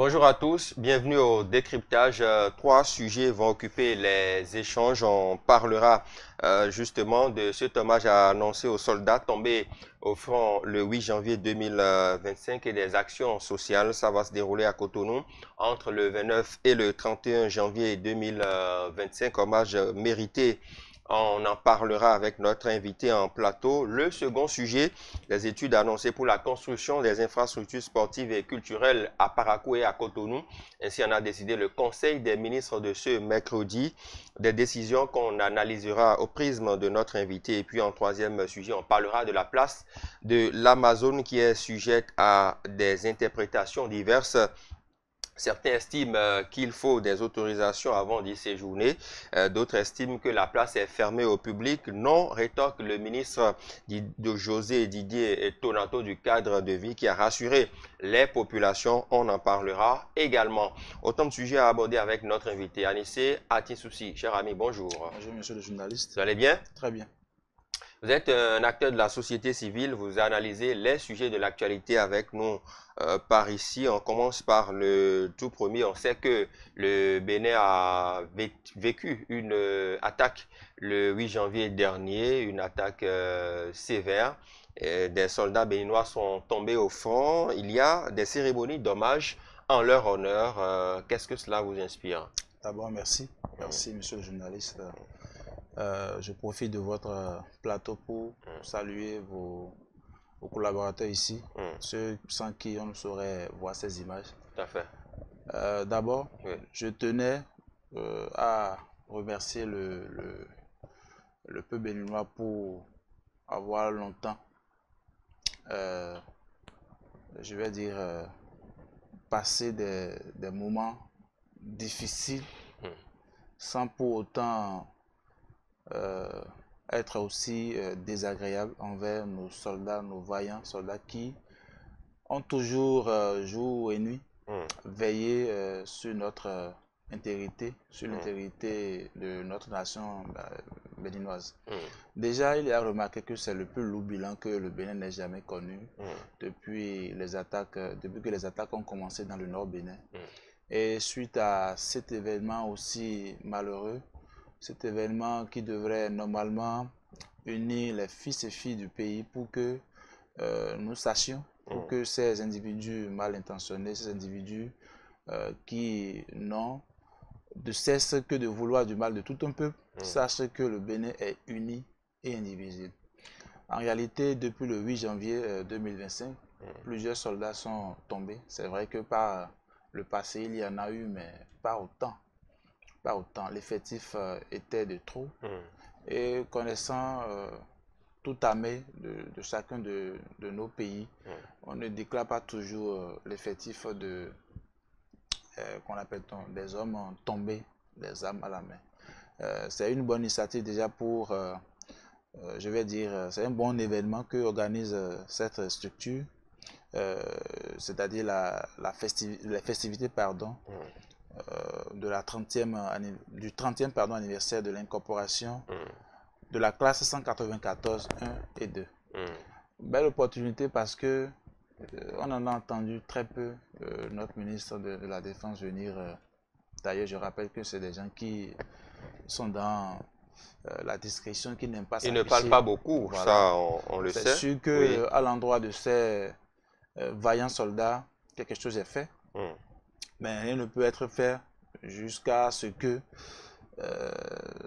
Bonjour à tous, bienvenue au décryptage. Trois sujets vont occuper les échanges. On parlera justement de cet hommage à annoncer aux soldats tombés au front le 8 janvier 2025 et des actions sociales. Ça va se dérouler à Cotonou entre le 29 et le 31 janvier 2025. Hommage mérité. On en parlera avec notre invité en plateau. Le second sujet, les études annoncées pour la construction des infrastructures sportives et culturelles à Parakou et à Cotonou. Ainsi en a décidé le Conseil des ministres de ce mercredi. Des décisions qu'on analysera au prisme de notre invité. Et puis en troisième sujet, on parlera de la place de l'Amazone qui est sujette à des interprétations diverses. Certains estiment qu'il faut des autorisations avant d'y séjourner. D'autres estiment que la place est fermée au public. Non, rétorque le ministre de José Didier Tonato du cadre de vie qui a rassuré les populations. On en parlera également. Autant de sujets à aborder avec notre invité. Anissé Atinsouci, cher ami, bonjour. Bonjour, monsieur le journaliste. Vous allez bien? Très bien. Vous êtes un acteur de la société civile, vous analysez les sujets de l'actualité avec nous par ici. On commence par le tout premier. On sait que le Bénin a vécu une attaque le 8 janvier dernier, une attaque sévère. Des soldats béninois sont tombés au front. Il y a des cérémonies d'hommage en leur honneur. Qu'est-ce que cela vous inspire? D'abord, merci. Merci, monsieur le journaliste. Je profite de votre plateau pour saluer vos collaborateurs ici, ceux sans qui on ne saurait voir ces images. Tout à fait. D'abord, Oui. je tenais à remercier le peuple béninois pour avoir longtemps, je vais dire, passé des moments difficiles sans pour autant être aussi désagréable envers nos soldats, nos vaillants soldats qui ont toujours, jour et nuit, veillé sur notre intégrité, sur l'intégrité de notre nation béninoise. Déjà, il y a remarqué que c'est le plus lourd bilan que le Bénin n'ait jamais connu depuis que les attaques ont commencé dans le nord Bénin. Et suite à cet événement aussi malheureux, cet événement qui devrait normalement unir les fils et filles du pays pour que nous sachions, pour que ces individus mal intentionnés, ces individus qui n'ont de cesse que de vouloir du mal de tout un peuple, sachent que le Bénin est uni et indivisible. En réalité, depuis le 8 janvier 2025, plusieurs soldats sont tombés. C'est vrai que par le passé, il y en a eu, mais pas autant. Pas autant. L'effectif était de trop. Et connaissant toute armée de chacun de nos pays, on ne déclare pas toujours l'effectif qu'on appelle des hommes tombés, des armes à la main. C'est une bonne initiative déjà pour, je vais dire, c'est un bon événement que organise cette structure, c'est-à-dire les festivités, pardon, de la du 30e anniversaire de l'incorporation de la classe 194, 1 et 2. Belle opportunité parce que on en a entendu très peu notre ministre de la Défense venir. D'ailleurs, je rappelle que c'est des gens qui sont dans la discrétion, qui n'aiment pas Ils s'afficher. ne parlent pas beaucoup, voilà. Ça on le sait. C'est sûr que à l'endroit de ces vaillants soldats, quelque chose est fait. Mais rien ne peut être fait jusqu'à ce que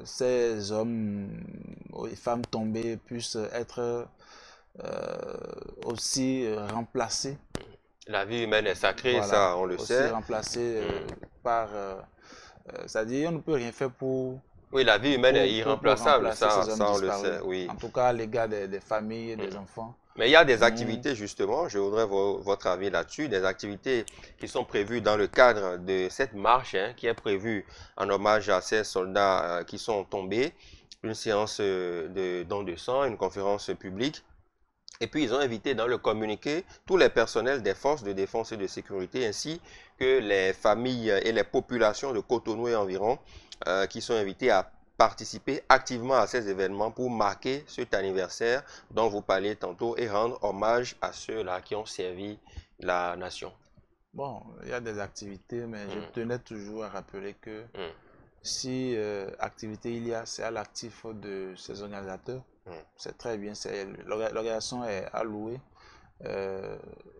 ces hommes et femmes tombés puissent être aussi remplacés. La vie humaine est sacrée, Voilà, ça on le aussi sait. remplacés par... c'est-à-dire on ne peut rien faire pour... Oui, la vie humaine est pour irremplaçable, remplacer ces hommes ça on le disparus. sait, oui. En tout cas, les gars des familles, des enfants. Mais il y a des activités justement, je voudrais votre avis là-dessus, des activités qui sont prévues dans le cadre de cette marche qui est prévue en hommage à ces soldats qui sont tombés, une séance de don de sang, une conférence publique. Et puis, ils ont invité dans le communiqué tous les personnels des forces de défense et de sécurité, ainsi que les familles et les populations de Cotonou et environ, qui sont invités à participer activement à ces événements pour marquer cet anniversaire dont vous parliez tantôt et rendre hommage à ceux-là qui ont servi la nation. Bon, il y a des activités, mais je tenais toujours à rappeler que Mm. si activité il y a, c'est à l'actif de ces organisateurs. C'est très bien, l'organisation est à louer,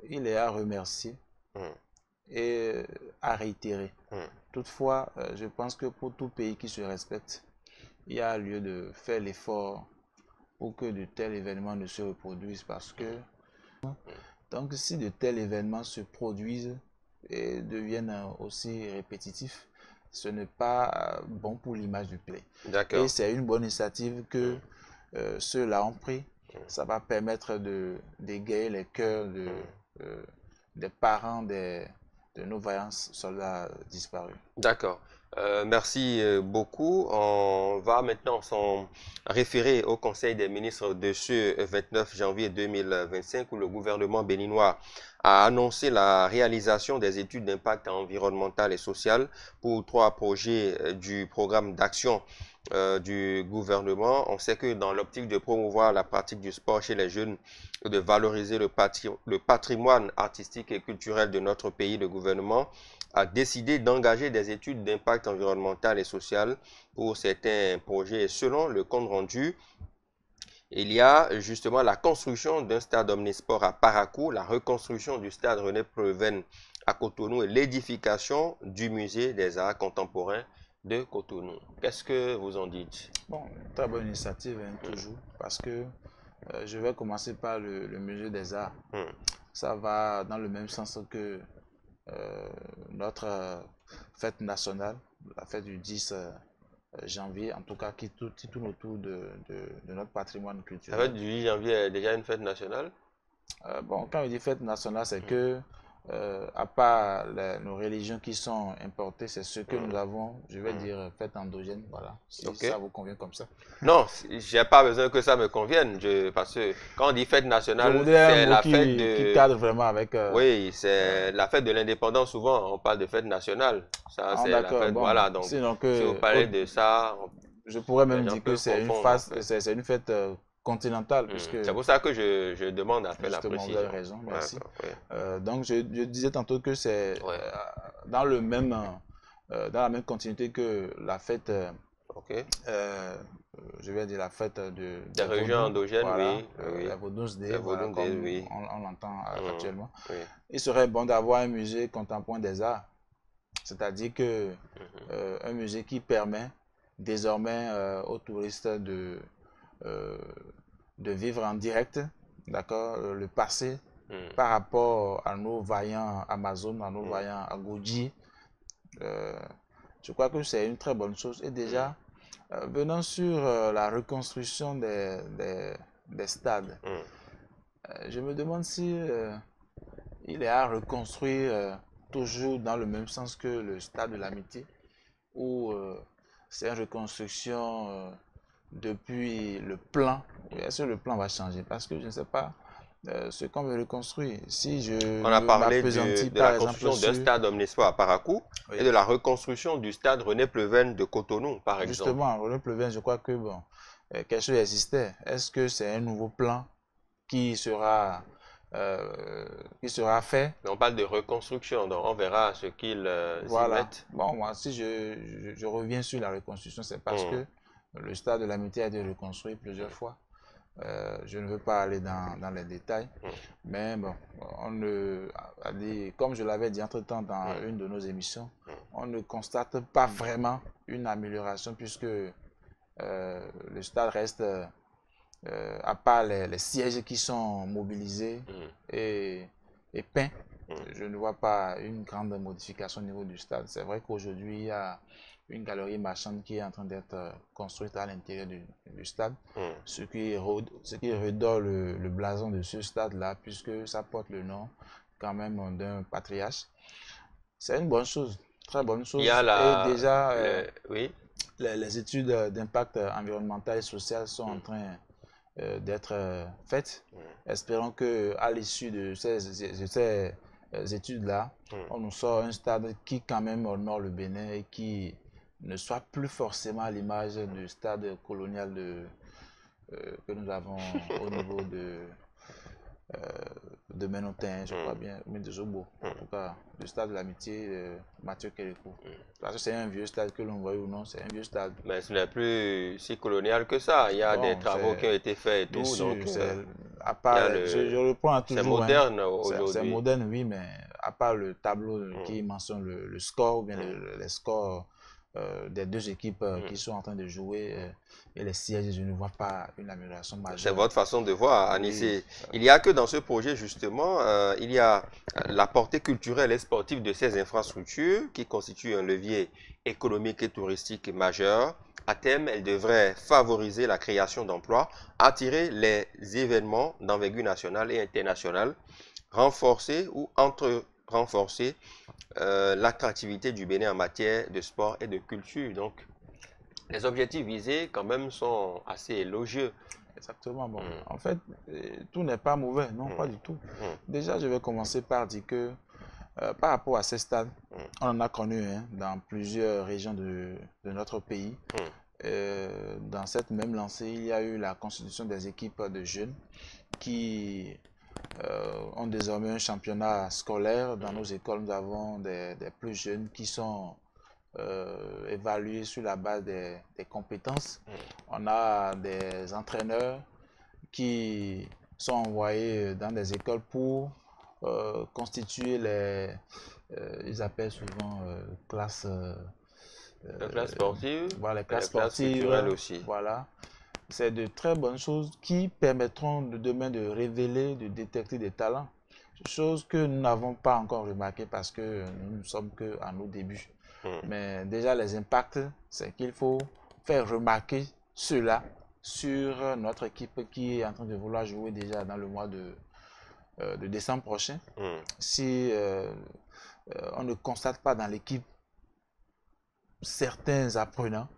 il est à remercier et à réitérer. Toutefois, je pense que pour tout pays qui se respecte, il y a lieu de faire l'effort pour que de tels événements ne se reproduisent parce que donc si de tels événements se produisent et deviennent aussi répétitifs, ce n'est pas bon pour l'image du pays. Et c'est une bonne initiative que ceux-là ont pris. Ça va permettre d'égayer les cœurs des parents de nos vaillants soldats disparus. D'accord. Merci beaucoup. On va maintenant s'en référer au Conseil des ministres de ce 29 janvier 2025 où le gouvernement béninois a annoncé la réalisation des études d'impact environnemental et social pour 3 projets du programme d'action du gouvernement. On sait que dans l'optique de promouvoir la pratique du sport chez les jeunes et de valoriser le patrimoine artistique et culturel de notre pays, le gouvernement a décidé d'engager des études d'impact environnemental et social pour certains projets. Selon le compte rendu, il y a justement la construction d'un stade omnisport à Parakou, la reconstruction du stade René Pleven à Cotonou et l'édification du musée des arts contemporains de Cotonou. Qu'est-ce que vous en dites? Bon, très bonne initiative, hein, toujours, parce que je vais commencer par le musée des arts. Ça va dans le même sens que notre fête nationale, la fête du 10 janvier, en tout cas qui tourne autour de notre patrimoine culturel. La fête du 10 janvier est déjà une fête nationale? Bon, quand on dit fête nationale, c'est que à part nos religions qui sont importées, c'est ce que nous avons, je vais dire, fête endogène, voilà, si ça vous convient comme ça. Non, j'ai pas besoin que ça me convienne, parce que quand on dit fête nationale, c'est la fête de... qui cadre vraiment avec... Oui, c'est la fête de l'indépendance, souvent, on parle de fête nationale. Ça, c'est la fête, bon, voilà, donc, sinon si vous parlez de ça... Je pourrais même dire que c'est une fête continentale, puisque... C'est pour ça que je demande à faire la précision. Vous avez raison, merci. Donc, je disais tantôt que c'est dans le même, dans la même continuité que la fête, je vais dire la fête des régions endogènes, voilà, la Vaudouns Day, voilà, comme oui. on l'entend actuellement. Il serait bon d'avoir un musée contemporain des arts, c'est-à-dire que un musée qui permet désormais aux touristes de vivre en direct, d'accord, le passé par rapport à nos vaillants Amazon, à nos vaillants Agoji. Je crois que c'est une très bonne chose. Et déjà, venant sur la reconstruction des stades, je me demande si il est à reconstruire toujours dans le même sens que le stade de l'Amitié, où c'est une reconstruction depuis le plan. Est-ce que le plan va changer? Parce que je ne sais pas ce qu'on veut reconstruire. Si on a parlé de la construction d'un stade omnisport à Parakou et de la reconstruction du stade René Pleven de Cotonou, par exemple. Justement, René Pleven, je crois que bon, quelque chose existait. Est-ce que c'est un nouveau plan qui sera fait? Mais on parle de reconstruction, donc on verra ce qu'ils y mettent. Bon, moi, si je reviens sur la reconstruction, c'est parce que le stade de l'Amitié a été reconstruit plusieurs fois. Je ne veux pas aller dans les détails, mais bon, comme je l'avais dit entre-temps dans une de nos émissions, on ne constate pas vraiment une amélioration puisque le stade reste, à part les sièges qui sont mobilisés et peints, je ne vois pas une grande modification au niveau du stade. C'est vrai qu'aujourd'hui, il y a une galerie marchande qui est en train d'être construite à l'intérieur du stade, ce qui redore le blason de ce stade-là, puisque ça porte le nom quand même d'un patriarche. C'est une bonne chose, très bonne chose. Il y a et déjà, oui. les études d'impact environnemental et social sont en train d'être faites. Espérons qu'à l'issue de ces études-là, on nous sort un stade qui quand même honore le Bénin et qui ne soit plus forcément à l'image du stade colonial que nous avons au niveau de Ménotin, je crois bien, mais de Zobo, en tout cas, le stade de l'amitié, Mathieu Kérékou. Parce que c'est un vieux stade, que l'on voit ou non, c'est un vieux stade. Mais ce n'est plus si colonial que ça. Il y a des Bon, travaux qui ont été faits et bien tout, donc sûr, c'est à il y part, a je reprends c'est toujours, hein, moderne c'est aujourd'hui. moderne, oui, mais à part le tableau qui mentionne le score, ou bien les scores des deux équipes qui sont en train de jouer et les sièges, je ne vois pas une amélioration C'est majeure. votre façon de voir, Oui, Anissé. Il n'y a que dans ce projet, justement, il y a la portée culturelle et sportive de ces infrastructures qui constituent un levier économique et touristique majeur. À terme, elle devrait favoriser la création d'emplois, attirer les événements d'envergure nationale et internationale, renforcer ou entre-renforcer l'attractivité du Bénin en matière de sport et de culture. Donc, les objectifs visés, quand même, sont assez élogieux. exactement. Bon, en fait, tout n'est pas mauvais, non, pas du tout. Déjà, je vais commencer par dire que par rapport à ces stades, on en a connu hein, dans plusieurs régions de notre pays. Dans cette même lancée, il y a eu la constitution des équipes de jeunes qui ont désormais un championnat scolaire. Dans nos écoles, nous avons des plus jeunes qui sont évalués sur la base des compétences. On a des entraîneurs qui sont envoyés dans des écoles pour constituer ils appellent souvent classes La classe sportive voilà, les et classes la classe culturelle sportives, aussi. voilà. C'est de très bonnes choses qui permettront demain de révéler, de détecter des talents. Chose que nous n'avons pas encore remarqué parce que nous ne sommes qu'à nos débuts. Mais déjà, les impacts, c'est qu'il faut faire remarquer cela sur notre équipe qui est en train de vouloir jouer déjà dans le mois de décembre prochain. Si on ne constate pas dans l'équipe certains apprenants,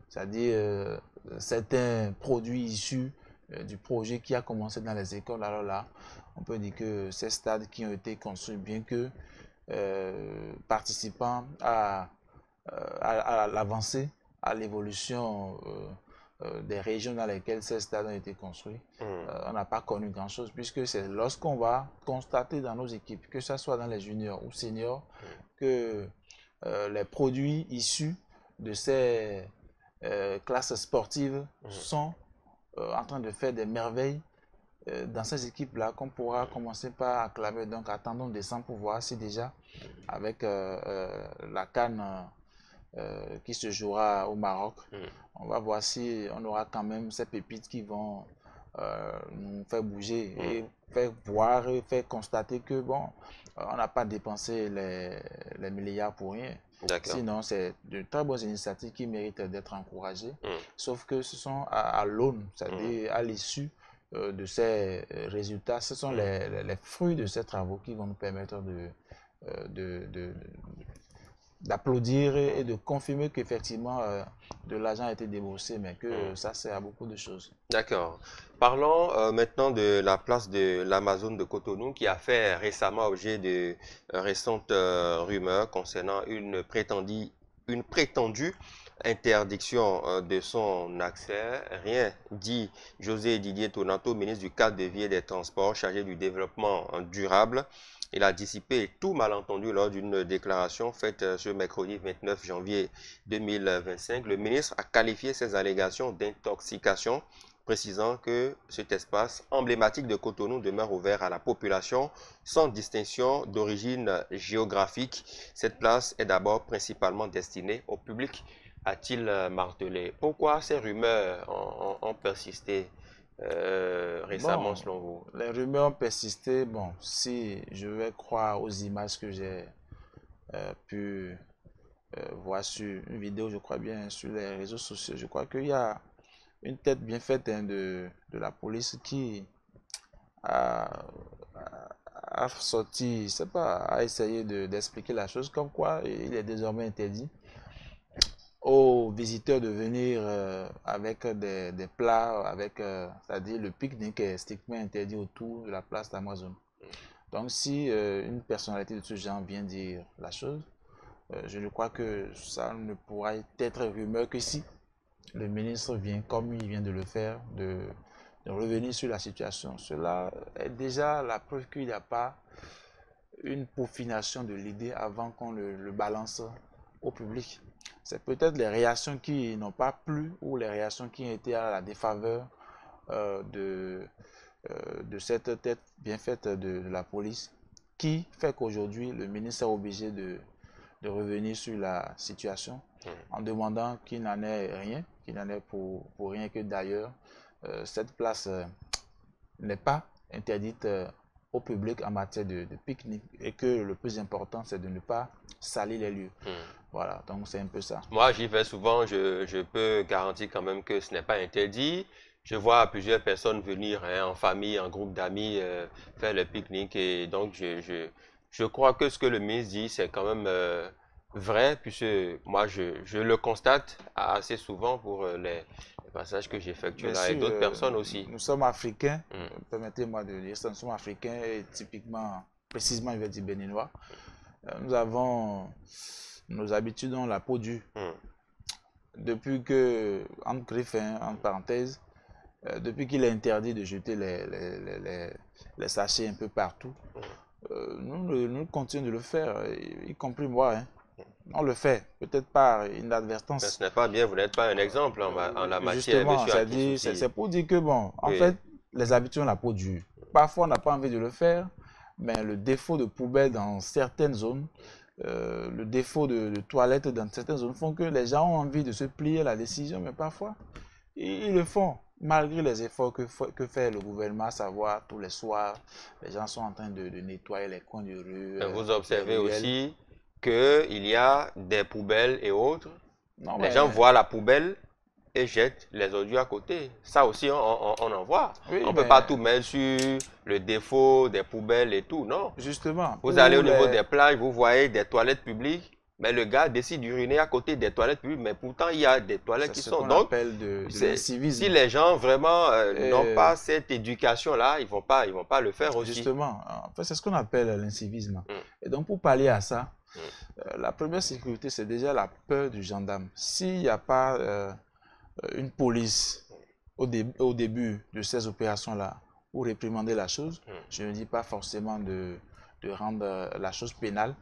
c'est-à-dire certains produits issus du projet qui a commencé dans les écoles, alors là, on peut dire que ces stades qui ont été construits, bien que participant à l'avancée, à l'évolution des régions dans lesquelles ces stades ont été construits, on n'a pas connu grand-chose, puisque c'est lorsqu'on va constater dans nos équipes, que ce soit dans les juniors ou seniors, que les produits issus de ces classes sportives sont en train de faire des merveilles dans ces équipes-là qu'on pourra commencer par acclamer. Donc attendons décembre pour voir si déjà avec la CAN qui se jouera au Maroc, on va voir si on aura quand même ces pépites qui vont nous faire bouger et faire voir et faire constater que bon, on n'a pas dépensé les milliards pour rien. Sinon, c'est de très bonnes initiatives qui méritent d'être encouragées. Sauf que ce sont à l'aune, c'est-à-dire à l'issue de ces résultats, ce sont les fruits de ces travaux qui vont nous permettre d'applaudir et de confirmer qu'effectivement de l'argent a été déboursé, mais que ça sert à beaucoup de choses. D'accord. Parlons maintenant de la place de l'Amazon de Cotonou qui a fait récemment objet de récentes rumeurs concernant une prétendue interdiction de son accès. Rien dit José Didier Tonato, ministre du cadre de vie et des transports chargé du développement durable. Il a dissipé tout malentendu lors d'une déclaration faite ce mercredi 29 janvier 2025. Le ministre a qualifié ces allégations d'intoxication, précisant que cet espace emblématique de Cotonou demeure ouvert à la population sans distinction d'origine géographique. Cette place est d'abord principalement destinée au public, a-t-il martelé. Pourquoi ces rumeurs ont persisté récemment Bon, selon vous? les rumeurs ont persisté. Bon, si je vais croire aux images que j'ai pu voir sur une vidéo, je crois bien, sur les réseaux sociaux, je crois qu'il y a une tête bien faite hein, de la police qui a, a sorti, je sais pas, a essayé d'expliquer la chose comme quoi il est désormais interdit aux visiteurs de venir avec des plats, avec, c'est-à-dire le pique-nique est strictement interdit autour de la place d'Amazon. Donc si une personnalité de ce genre vient dire la chose, je ne crois que ça ne pourra être rumeur que si le ministre vient, comme il vient de le faire, de revenir sur la situation. Cela est déjà la preuve qu'il n'y a pas une peaufination de l'idée avant qu'on le balance au public. C'est peut-être les réactions qui n'ont pas plu ou les réactions qui ont été à la défaveur de cette tête bien faite de la police qui fait qu'aujourd'hui le ministre est obligé de revenir sur la situation en demandant qu'il n'en ait rien, qu'il n'en ait pour rien, que d'ailleurs cette place n'est pas interdite au public en matière de pique-nique et que le plus important c'est de ne pas salir les lieux. Voilà, donc c'est un peu ça. Moi j'y vais souvent, je peux garantir quand même que ce n'est pas interdit. Je vois plusieurs personnes venir en famille, en groupe d'amis, faire le pique-nique et donc je crois que ce que le ministre dit c'est quand même vrai puisque moi je le constate assez souvent pour les passages que j'effectue là et d'autres personnes aussi. Nous sommes africains, permettez-moi de dire ça, nous sommes africains et typiquement, précisément je vais dire béninois. Nous avons nos habitudes dans la peau dure. Depuis que, entre griffes, entre parenthèses, depuis qu'il est interdit de jeter les sachets un peu partout, nous continuons de le faire, y compris moi. On le fait, peut-être par inadvertance. Mais ce n'est pas bien, vous n'êtes pas un exemple en la matière. Justement, c'est pour dire que, bon, en fait, les habitudes ont la peau dure. Parfois, on n'a pas envie de le faire, mais le défaut de poubelle dans certaines zones, le défaut de toilettes dans certaines zones font que les gens ont envie de se plier à la décision, mais parfois, ils le font. Malgré les efforts que fait le gouvernement, à savoir tous les soirs, les gens sont en train de nettoyer les coins de rue. Vous observez aussi qu'il y a des poubelles et autres. Non, les gens voient la poubelle et jettent les ordures à côté. Ça aussi, on en voit. Oui, on ne peut pas tout mettre sur le défaut des poubelles et tout, non. Justement. Vous allez au niveau des plages, vous voyez des toilettes publiques. Mais le gars décide d'uriner à côté des toilettes publiques, mais pourtant il y a des toilettes qui sont. Donc, si les gens vraiment n'ont pas cette éducation-là, ils vont pas le faire aussi. Justement, en fait, c'est ce qu'on appelle l'incivisme. Et donc, pour pallier à ça, la première sécurité, c'est déjà la peur du gendarme. S'il n'y a pas une police au début de ces opérations-là pour réprimander la chose, je ne dis pas forcément de rendre la chose pénale,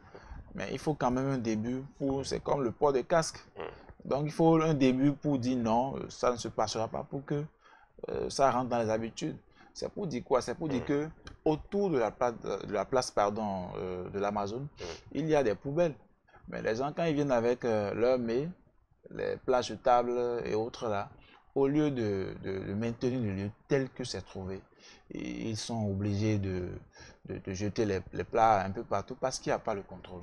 mais il faut quand même un début pour, c'est comme le port de casque. Donc il faut un début pour dire non, ça ne se passera pas, pour que ça rentre dans les habitudes. C'est pour dire quoi? C'est pour dire que autour de la place de l'Amazon, il y a des poubelles. Mais les gens, quand ils viennent avec leur mets, les plats jetables et autres là, au lieu de maintenir le lieu tel que c'est trouvé, ils sont obligés de jeter les plats un peu partout parce qu'il n'y a pas le contrôle.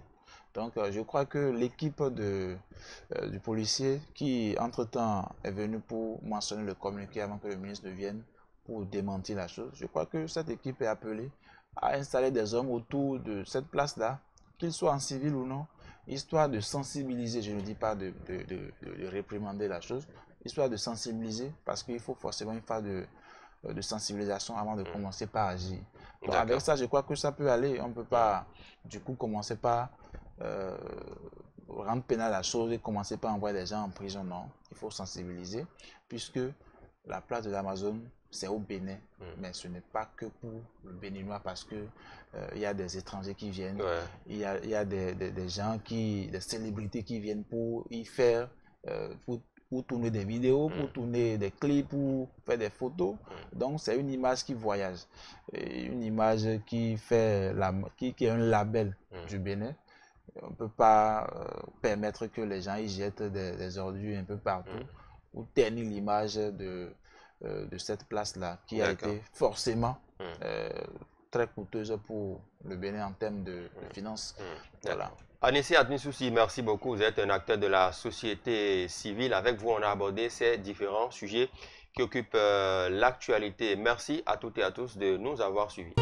Donc, je crois que l'équipe du policier qui, entre-temps, est venue pour mentionner le communiqué avant que le ministre ne vienne pour démentir la chose, je crois que cette équipe est appelée à installer des hommes autour de cette place-là, qu'ils soient en civil ou non, histoire de sensibiliser, je ne dis pas de réprimander la chose, histoire de sensibiliser, parce qu'il faut forcément une phase de sensibilisation avant de commencer par agir. Donc, avec ça, je crois que ça peut aller. On ne peut pas, du coup, commencer par rendre pénal la chose et commencer par envoyer des gens en prison. Non, il faut sensibiliser, puisque la place de l'Amazon, c'est au Bénin, mais ce n'est pas que pour le Béninois, parce que il y a des étrangers qui viennent, il y a des gens des célébrités qui viennent pour y faire, pour tourner des vidéos, pour tourner des clips, pour faire des photos. Donc c'est une image qui voyage, et une image qui fait qui est un label du Bénin. On ne peut pas permettre que les gens y jettent des ordures un peu partout ou ternir l'image de cette place-là qui a été forcément très coûteuse pour le Bénin en termes de finances. Voilà. Anissé Admissoussi, merci beaucoup. Vous êtes un acteur de la société civile. Avec vous, on a abordé ces différents sujets qui occupent l'actualité. Merci à toutes et à tous de nous avoir suivis.